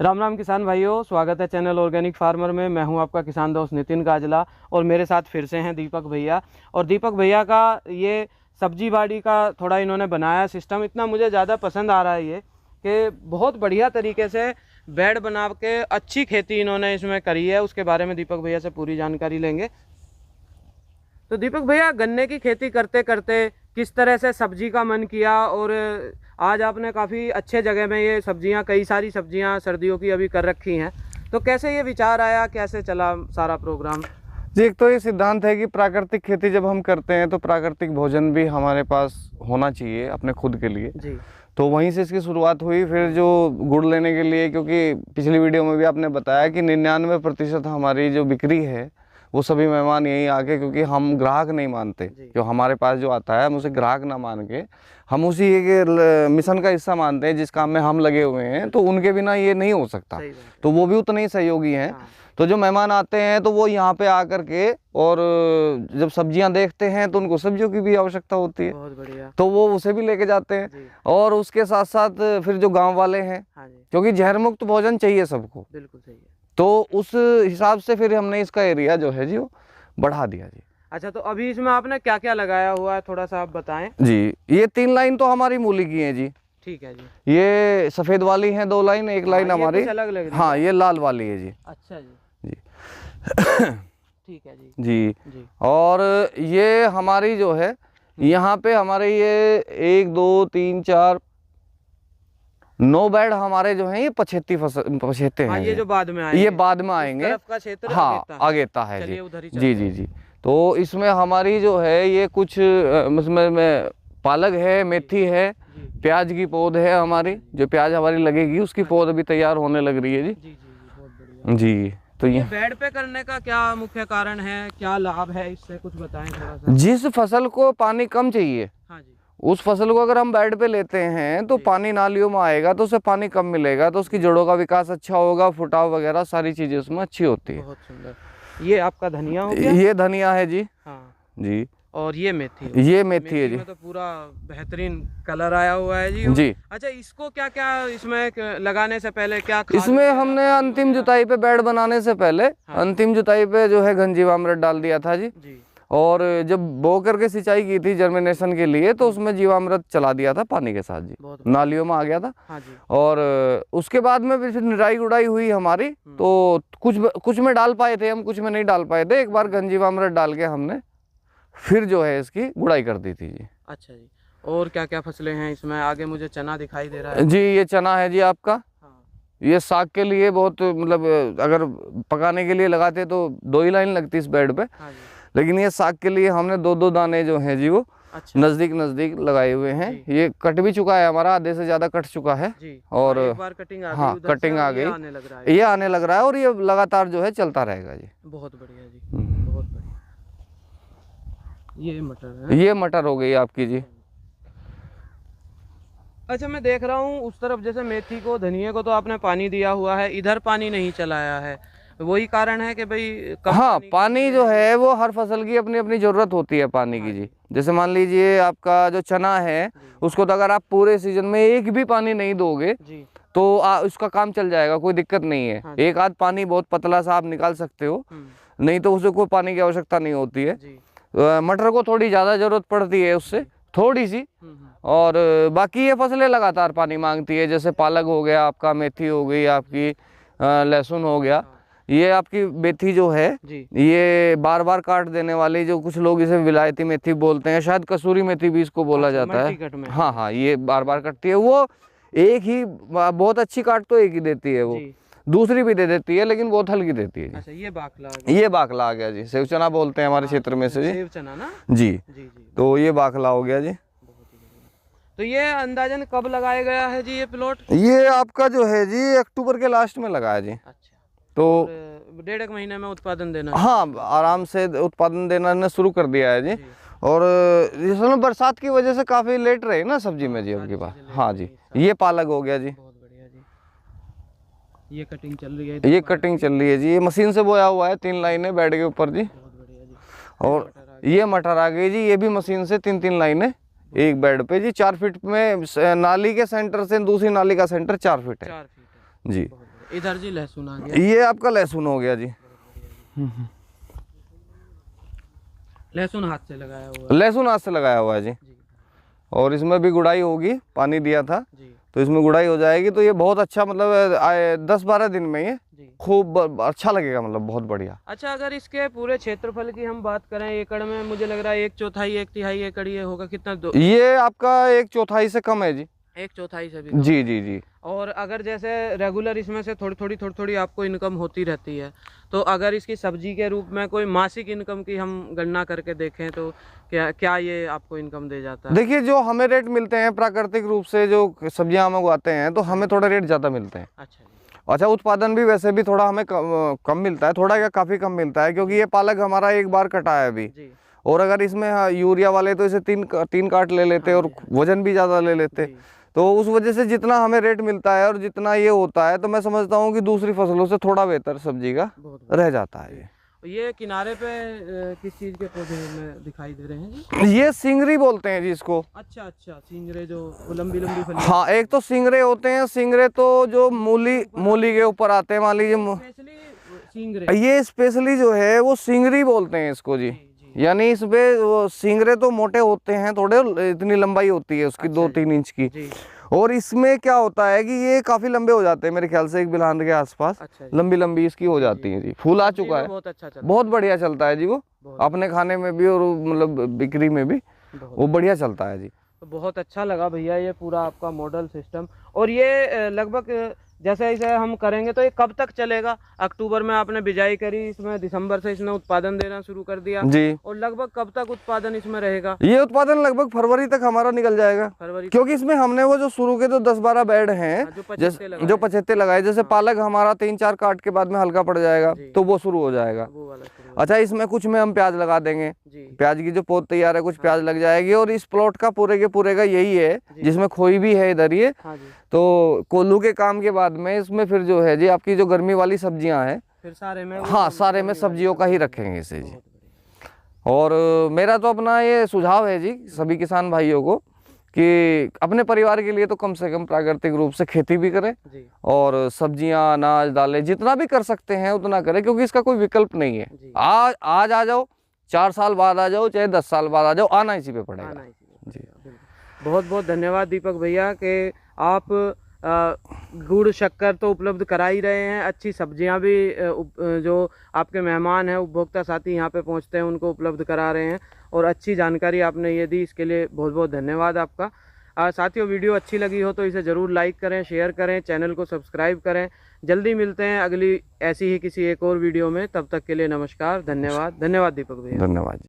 राम राम किसान भाइयों, स्वागत है चैनल ऑर्गेनिक फार्मर में। मैं हूं आपका किसान दोस्त नितिन काजला और मेरे साथ फिर से हैं दीपक भैया। और दीपक भैया का ये सब्जी बाड़ी का थोड़ा इन्होंने बनाया सिस्टम, इतना मुझे ज़्यादा पसंद आ रहा है ये कि बहुत बढ़िया तरीके से बेड बना के अच्छी खेती इन्होंने इसमें करी है। उसके बारे में दीपक भैया से पूरी जानकारी लेंगे। तो दीपक भैया, गन्ने की खेती करते करते किस तरह से सब्जी का मन किया और आज आपने काफ़ी अच्छे जगह में ये सब्जियां, कई सारी सब्जियां सर्दियों की अभी कर रखी हैं, तो कैसे ये विचार आया, कैसे चला सारा प्रोग्राम? जी, एक तो ये सिद्धांत है कि प्राकृतिक खेती जब हम करते हैं तो प्राकृतिक भोजन भी हमारे पास होना चाहिए अपने खुद के लिए जी। तो वहीं से इसकी शुरुआत हुई। फिर जो गुड़ लेने के लिए, क्योंकि पिछली वीडियो में भी आपने बताया कि 99% हमारी जो बिक्री है वो सभी मेहमान यहीं आके, क्योंकि हम ग्राहक नहीं मानते, जो हमारे पास जो आता है हम उसे ग्राहक ना मान के हम उसी एक मिशन का हिस्सा मानते हैं जिस काम में हम लगे हुए हैं। तो उनके बिना ये नहीं हो सकता, तो वो भी उतने ही सहयोगी हैं। तो जो मेहमान आते हैं तो वो यहाँ पे आकर के और जब सब्जियां देखते हैं तो उनको सब्जियों की भी आवश्यकता होती है, बहुत बढ़िया। तो वो उसे भी लेके जाते हैं। और उसके साथ साथ फिर जो गांव वाले हैं, क्योंकि जहर मुक्त भोजन चाहिए सबको, बिल्कुल सही है। तो उस हिसाब से फिर हमने इसका एरिया जो है जी वो बढ़ा दिया जी। अच्छा, तो अभी इसमें आपने क्या क्या लगाया हुआ है, थोड़ा सा आप बताएं। जी, ये 3 लाइन तो हमारी मूली की है जी। ठीक है जी। ये सफेद वाली है 2 लाइन, एक लाइन हमारी अलग लग रही है। हाँ, ये लाल वाली है जी। अच्छा जी। जी ठीक है जी। जी जी। और ये हमारी जो है यहाँ पे हमारे ये 1 2 3 4 9 बेड हमारे जो हैं ये पछेते हैं। ये जो बाद में आएंगे, ये बाद में आएंगे। का क्षेत्र हाँ, आगेता है जी। उधर ही जी जी जी। तो इसमें हमारी जो है ये कुछ इसमें पालक है, मेथी है, प्याज की पौध है हमारी, जो प्याज हमारी लगेगी उसकी पौध अभी तैयार होने लग रही है जी। जी, बहुत बढ़िया जी। तो ये बेड पे करने का क्या मुख्य कारण है, क्या लाभ है, इससे कुछ बताएं थोड़ा सा। जिस फसल को पानी कम चाहिए, हाँ जी, उस फसल को अगर हम बेड पे लेते हैं तो पानी नालियों में आएगा तो उसे पानी कम मिलेगा, तो उसकी जड़ों का विकास अच्छा होगा, फुटाव वगैरह सारी चीजें उसमें अच्छी होती है। बहुत सुंदर। ये आपका धनिया हो गया? ये धनिया है जी। हाँ जी। और ये मेथी ये मेथी है जी। में तो पूरा बेहतरीन कलर आया हुआ है जी। जी। अच्छा, इसको क्या क्या इसमें लगाने से पहले क्या इसमें हमने अंतिम जुताई पे बेड बनाने से पहले अंतिम जुताई पे जो है घनजीवामृत डाल दिया था जी। और जब बो करके सिंचाई की थी जर्मिनेशन के लिए तो उसमें जीवामृत चला दिया था पानी के साथ जी, नालियों में आ गया था। हाँ जी। और उसके बाद में फिर निराई गुड़ाई हुई हमारी, तो कुछ में डाल पाए थे हम, कुछ में नहीं डाल पाए थे। एक बार घनजीवामृत डाल के हमने फिर जो है इसकी गुड़ाई कर दी थी जी। अच्छा जी। और क्या क्या फसलें हैं इसमें? आगे मुझे चना दिखाई दे रहा है जी। ये चना है जी आपका। हाँ। ये साग के लिए बहुत, मतलब अगर पकाने के लिए लगाते तो 2 ही लाइन लगती इस बेड पे। हाँ जी। लेकिन ये साग के लिए हमने 2 दाने जो हैं जी वो नजदीक लगाए हुए हैं। ये कट भी चुका है हमारा, आधे से ज्यादा कट चुका है जी। और एक बार कटिंग आ गई, हाँ, कटिंग आ गई, ये आने लग रहा है और ये लगातार जो है चलता रहेगा जी। बहुत बढ़िया जी, बहुत बढ़िया। ये मटर है, ये मटर हो गई आपकी जी। अच्छा, मैं देख रहा हूँ उस तरफ जैसे मेथी को, धनिया को तो आपने पानी दिया हुआ है, इधर पानी नहीं चलाया है, वही कारण है कि भाई हाँ, पानी जो है वो हर फसल की अपनी अपनी जरूरत होती है पानी की जी। जैसे मान लीजिए आपका जो चना है उसको तो अगर आप पूरे सीजन में एक भी पानी नहीं दोगे तो उसका काम चल जाएगा, कोई दिक्कत नहीं है। एक आध पानी बहुत पतला सा आप निकाल सकते हो, नहीं तो उसे कोई पानी की आवश्यकता नहीं होती है। मटर को थोड़ी ज्यादा जरूरत पड़ती है उससे, थोड़ी सी। और बाकी ये फसलें लगातार पानी मांगती है, जैसे पालक हो गया आपका, मेथी हो गई आपकी, लहसुन हो गया। ये आपकी मेथी जो है ये बार बार काट देने वाली, जो कुछ लोग इसे विलायती मेथी बोलते हैं, शायद कसूरी मेथी भी इसको बोला जाता है। हाँ हाँ, ये बार बार कटती है। वो एक ही बहुत अच्छी काट तो एक ही देती है, वो दूसरी भी दे देती है लेकिन बहुत हल्की देती है। अच्छा, ये बाखला आ गया जी। सेव चना बोलते हैं हमारे क्षेत्र में से जी। सेव चना ना जी। तो ये बाखला हो गया जी। तो ये अंदाजन कब लगाया गया है जी ये प्लॉट? ये आपका जो है जी अक्टूबर के लास्ट में लगाया जी। अच्छा, तो 1.5 महीने में उत्पादन देना? हाँ, आराम से उत्पादन देना शुरू कर दिया है जी। और इसमें बरसात की वजह से काफी लेट रहे ना सब्जी में जी आपके पास। हाँ जी। ये पालक हो गया जी। बहुत बढ़िया जी। ये कटिंग चल रही है? ये कटिंग चल रही है जी। ये मशीन से बोया हुआ है, 3 लाइनें बेड के ऊपर जी। बहुत बढ़िया जी। और ये मटर आ गई जी, ये भी मशीन से 3 लाइनें एक बेड पे जी। 4 फीट में नाली के सेंटर से दूसरी नाली का सेंटर 4 फीट है। जी। इधर जी लहसुन आ गया, ये आपका लहसुन हो गया जी। लहसुन हाथ से लगाया हुआ है। लहसुन हाथ से लगाया हुआ है जी। और इसमें भी गुड़ाई होगी, पानी दिया था जी तो इसमें गुड़ाई हो जाएगी। तो ये बहुत अच्छा, मतलब 10-12 दिन में ये जी। खूब अच्छा लगेगा, मतलब बहुत बढ़िया। अच्छा, अगर इसके पूरे क्षेत्रफल की हम बात करें एकड़ में, मुझे लग रहा है 1/4 1/3 एकड़ ये होगा, कितना ये आपका 1/4 से कम है जी। 1/4 से भी कम जी है। जी जी। और अगर जैसे रेगुलर इसमें से थोड़ी थोड़ी आपको इनकम होती रहती है, तो अगर इसकी सब्जी के रूप में कोई मासिक इनकम की हम गणना करके देखें तो क्या क्या ये आपको इनकम दे जाता है? देखिए, जो हमें रेट मिलते हैं प्राकृतिक रूप से, जो सब्जियां हम उगाते हैं, तो हमें थोड़ा रेट ज़्यादा मिलते हैं। अच्छा जी। अच्छा, उत्पादन भी वैसे भी थोड़ा हमें कम मिलता है, थोड़ा क्या काफ़ी कम मिलता है, क्योंकि ये पालक हमारा एक बार कटा है अभी। जी और अगर इसमें यूरिया वाले तो इसे तीन काट ले लेते और वजन भी ज़्यादा ले लेते। जी। तो उस वजह से जितना हमें रेट मिलता है और जितना ये होता है, तो मैं समझता हूँ कि दूसरी फसलों से थोड़ा बेहतर सब्जी का बहुत रह जाता है। ये किनारे पे किस चीज़ के पौधे में दिखाई दे रहे हैं जी? ये सिंगरी बोलते हैं जी इसको। अच्छा अच्छा, सिंगरे जो लंबी लंबी फली। हाँ, एक तो सिंगरे होते हैं। सिंगरे तो जो मूली के ऊपर आते हैं, मान लीजिए। स्पेशली सिंगरे। ये स्पेशली जो है वो सिंगरी बोलते हैं इसको जी। यानी इस पे वो सिंगरे तो मोटे होते हैं थोड़े, इतनी लंबाई होती है उसकी, 2-3 इंच की। जी। और इसमें क्या होता है कि ये काफी लंबे हो जाते हैं, मेरे ख्याल से 1 बिल्हान के आसपास। अच्छा जी। लंबी लंबी इसकी हो जाती है जी। फूल आ चुका है, बहुत अच्छा चलता बहुत बढ़िया चलता है जी वो, बहुत अपने खाने में भी और मतलब बिक्री में भी वो बढ़िया चलता है जी। तो बहुत अच्छा लगा भैया ये पूरा आपका मॉडल सिस्टम। और ये लगभग जैसे इसे हम करेंगे तो ये कब तक चलेगा? अक्टूबर में आपने बिजाई करी, इसमें दिसंबर से इसने उत्पादन देना शुरू कर दिया जी। और लगभग कब तक उत्पादन इसमें रहेगा? ये उत्पादन लगभग फरवरी तक हमारा निकल जाएगा, फरवरी, क्योंकि इसमें हमने वो जो शुरू के जो 10-12 बेड हैं, जो 75 लगाए, जैसे पालक हमारा 3-4 काट के बाद में हल्का पड़ जाएगा तो वो शुरू हो जाएगा। अच्छा, इसमें कुछ में हम प्याज लगा देंगे, प्याज की जो पौध तैयार है कुछ प्याज लग जाएगी। और इस प्लॉट का पूरे के पूरे का यही है, जिसमें खोई भी है इधर ये। तो कोल्लू के काम के बाद में इसमें फिर जो है जी आपकी जो गर्मी वाली सब्जियां हैं, फिर सारे में, हाँ, सारे में सब्जियों का ही रखेंगे इसे जी। और मेरा तो अपना ये सुझाव है जी सभी किसान भाइयों को कि अपने परिवार के लिए तो कम से कम प्राकृतिक रूप से खेती भी करें और सब्जियां, अनाज, दालें जितना भी कर सकते हैं उतना करें, क्योंकि इसका कोई विकल्प नहीं है। आज आ जाओ, 4 साल बाद आ जाओ, चाहे 10 साल बाद आ जाओ, आना इसी पे पड़ेगा जी। बहुत बहुत धन्यवाद दीपक भैया कि आप गुड़ शक्कर तो उपलब्ध करा ही रहे हैं, अच्छी सब्जियां भी जो आपके मेहमान हैं, उपभोक्ता साथी यहाँ पे पहुँचते हैं, उनको उपलब्ध करा रहे हैं। और अच्छी जानकारी आपने ये दी, इसके लिए बहुत बहुत धन्यवाद आपका। साथियों, वीडियो अच्छी लगी हो तो इसे ज़रूर लाइक करें, शेयर करें, चैनल को सब्सक्राइब करें। जल्दी मिलते हैं अगली ऐसी ही किसी एक और वीडियो में, तब तक के लिए नमस्कार, धन्यवाद। धन्यवाद दीपक भैया। धन्यवाद।